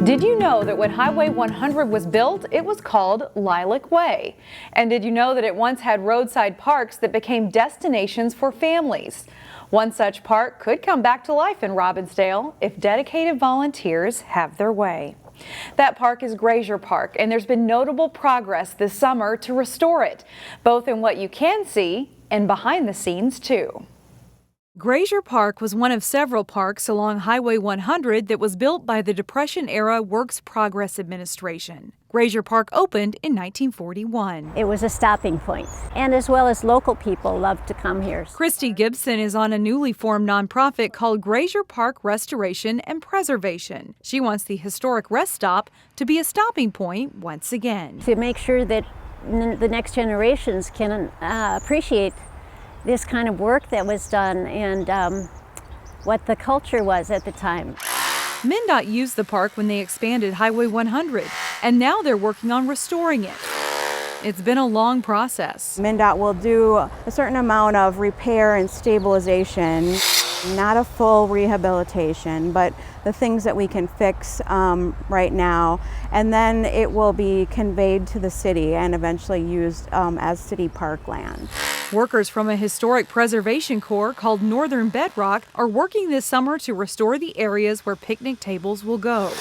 Did you know that when Highway 100 was built, it was called Lilac Way? And did you know that it once had roadside parks that became destinations for families? One such park could come back to life in Robbinsdale if dedicated volunteers have their way. That park is Graeser Park, and there's been notable progress this summer to restore it, both in what you can see and behind the scenes too. Graeser Park was one of several parks along Highway 100 that was built by the Depression-era Works Progress Administration. Graeser Park opened in 1941. It was a stopping point, and as well as local people loved to come here. KRISTI GIBSON is on a newly formed nonprofit called Graeser Park Restoration and Preservation. She wants the historic rest stop to be a stopping point once again. To make sure that the next generations can appreciate this kind of work that was done and what the culture was at the time. MnDOT used the park when they expanded Highway 100, and now they're working on restoring it. It's been a long process. MnDOT will do a certain amount of repair and stabilization, not a full rehabilitation, but the things that we can fix right now, and then it will be conveyed to the city and eventually used as city park land. Workers from a historic preservation corps called Northern Bedrock are working this summer to restore the areas where picnic tables will go.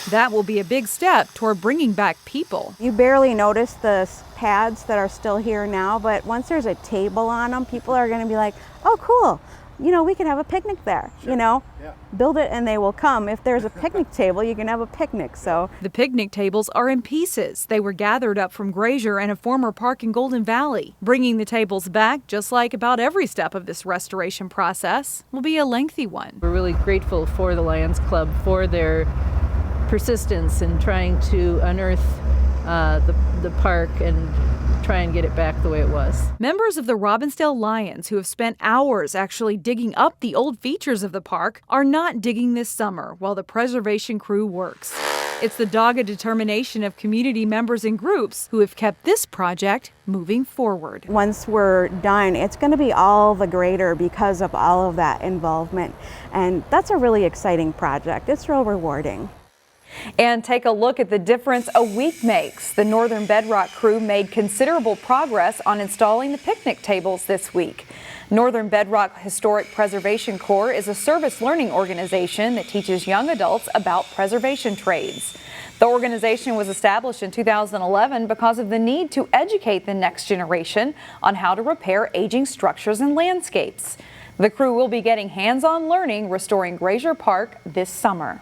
That will be a big step toward bringing back people. You barely notice the pads that are still here now, but once there's a table on them, people are going to be like, oh, cool. You know, we can have a picnic there, you know, build it and they will come. If there's a picnic table, you can have a picnic. So the picnic tables are in pieces. They were gathered up from Graeser and a former park in Golden Valley. Bringing the tables back, just like about every step of this restoration process, will be a lengthy one. We're really grateful for the Lions Club for their persistence in trying to unearth the park and try and get it back the way it was. Members of the Robbinsdale Lions, who have spent hours actually digging up the old features of the park, are not digging this summer while the preservation crew works. It's the dogged determination of community members and groups who have kept this project moving forward. Once we're done, it's going to be all the greater because of all of that involvement. And that's a really exciting project. It's real rewarding. And take a look at the difference a week makes. The Northern Bedrock crew made considerable progress on installing the picnic tables this week. Northern Bedrock Historic Preservation Corps is a service learning organization that teaches young adults about preservation trades. The organization was established in 2011 because of the need to educate the next generation on how to repair aging structures and landscapes. The crew will be getting hands-on learning restoring Graeser Park this summer.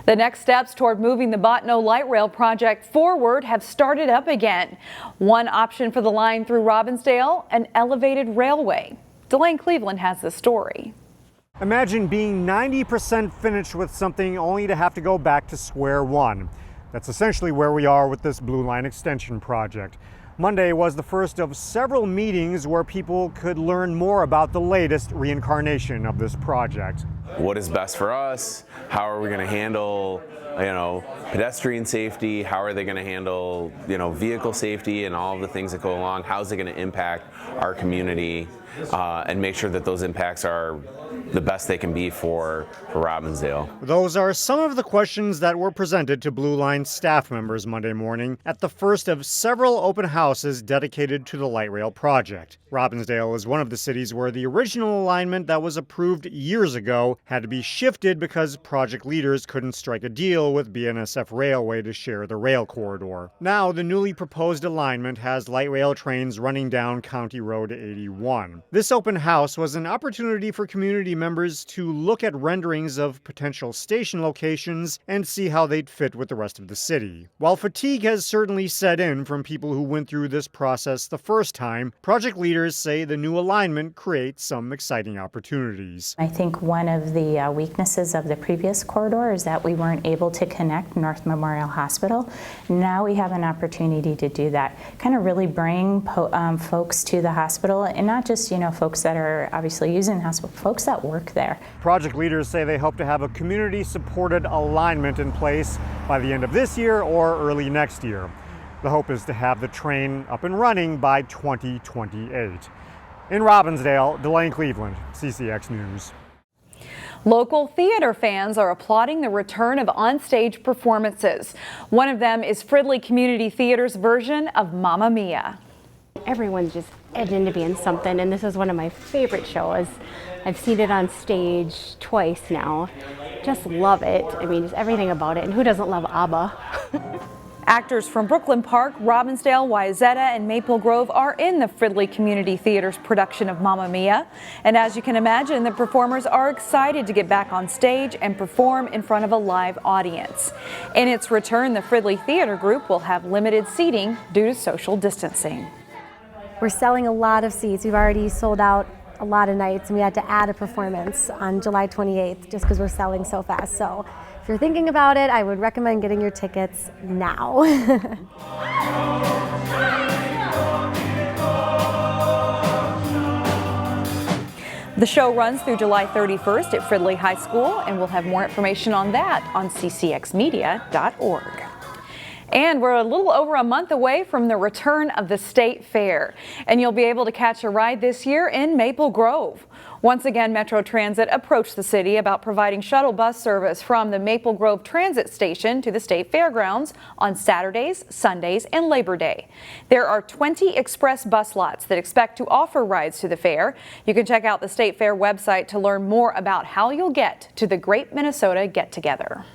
The next steps toward moving the Botno Light Rail project forward have started up again. One option for the line through Robbinsdale, an elevated railway. Delane Cleveland has the story. Imagine being 90% finished with something only to have to go back to square one. That's essentially where we are with this Blue Line extension project. Monday was the first of several meetings where people could learn more about the latest reincarnation of this project. What is best for us? How are we going to handle, pedestrian safety? How are they going to handle, vehicle safety and all of the things that go along? How is it going to impact our community and make sure that those impacts are the best they can be for Robbinsdale? Those are some of the questions that were presented to Blue Line staff members Monday morning at the first of several open houses dedicated to the light rail project. Robbinsdale is one of the cities where the original alignment that was approved years ago had to be shifted because project leaders couldn't strike a deal with BNSF Railway to share the rail corridor. Now, the newly proposed alignment has light rail trains running down County Road 81. This open house was an opportunity for community members to look at renderings of potential station locations and see how they'd fit with the rest of the city. While fatigue has certainly set in from people who went through this process the first time, project leaders say the new alignment creates some exciting opportunities. I think one of the weaknesses of the previous corridor is that we weren't able to connect North Memorial Hospital. Now we have an opportunity to do that, kind of really bring folks to the hospital, and not just folks that are obviously using the hospital, folks that work there. Project leaders say they hope to have a community-supported alignment in place by the end of this year or early next year. The hope is to have the train up and running by 2028. In Robbinsdale, Delane Cleveland, CCX News. Local theater fans are applauding the return of onstage performances. One of them is Fridley Community Theater's version of Mamma Mia. Everyone's just edging to be in something, and this is one of my favorite shows. I've seen it on stage twice now. Just love it. I mean, just everything about it, and who doesn't love ABBA? Actors from Brooklyn Park, Robbinsdale, Wayzata, and Maple Grove are in the Fridley Community Theater's production of Mamma Mia. And as you can imagine, the performers are excited to get back on stage and perform in front of a live audience. In its return, the Fridley Theater Group will have limited seating due to social distancing. We're selling a lot of seats. We've already sold out a lot of nights, and we had to add a performance on July 28th just because we're selling so fast. So if you're thinking about it, I would recommend getting your tickets now. The show runs through July 31st at Fridley High School, and we'll have more information on that on ccxmedia.org. And we're a little over a month away from the return of the State Fair, and you'll be able to catch a ride this year in Maple Grove. Once again, Metro Transit approached the city about providing shuttle bus service from the Maple Grove Transit Station to the State Fairgrounds on Saturdays, Sundays, and Labor Day. There are 20 express bus lots that expect to offer rides to the fair. You can check out the State Fair website to learn more about how you'll get to the Great Minnesota Get Together.